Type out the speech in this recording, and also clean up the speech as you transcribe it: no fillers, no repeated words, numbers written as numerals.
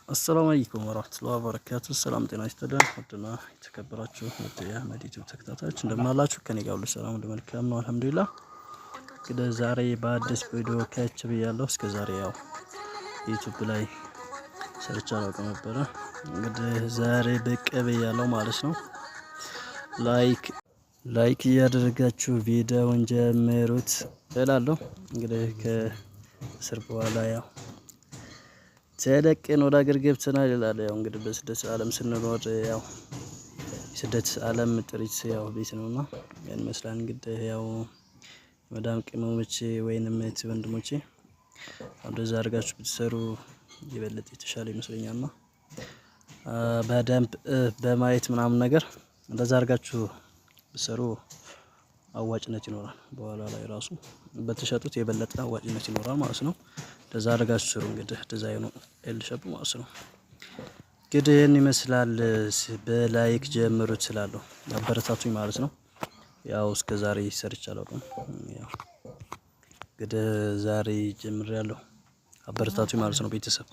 አሰላሙ አለይኩም ወራህመቱላሂ ወበረካቱ። ሰላም ጤና ይስጥልን። ውድና የተከበራችሁ ውድ የአህመድ ዩቲዩብ ተከታታዮች እንደምን አላችሁ? ከኔ ጋር ሁሉ ሰላም ሁሉ መልካም ነው አልሐምዱሊላህ። እንግዲህ ዛሬ በአዲስ ቪዲዮ ከች ብያለሁ። እስከ ዛሬ ያው ዩቲዩብ ላይ ሰርች አላውቅም ነበረ። እንግዲህ ዛሬ ብቅ ብያለሁ ማለት ነው። ላይክ እያደረጋችሁ ቪዲዮውን ጀምሩት እላለሁ። እንግዲህ ከስር በኋላ ያው ተለቅን ወደ ሀገር ገብተናል ይላል። ያው እንግዲህ በስደት ዓለም ስንኖር ያው ስደት ዓለም ጥሪት ያው ቤት ነውና ያን መስላን እንግዲህ ያው መዳም ቅመሞቼ ወይንም እህት ወንድሞቼ እንደዛ አድርጋችሁ ብትሰሩ የበለጠ የተሻለ ይመስለኛልና በደንብ በማየት ምናምን ነገር እንደዛ አድርጋችሁ ብትሰሩ አዋጭነት ይኖራል። በኋላ ላይ ራሱ በተሸጡት የበለጠ አዋጭነት ይኖራል ማለት ነው። እንደዛ አድርጋችሁ ስሩ። እንግዲህ ዲዛይኑ ኤልሸፕ ማለት ነው። እንግዲህ ይህን ይመስላል። በላይክ ጀምሩት ስላለሁ አበረታቱኝ ማለት ነው። ያው እስከ ዛሬ ሰርቼ አላውቅም። ያው እንግዲህ ዛሬ ጀምሬያለሁ። አበረታቱኝ ማለት ነው ቤተሰብ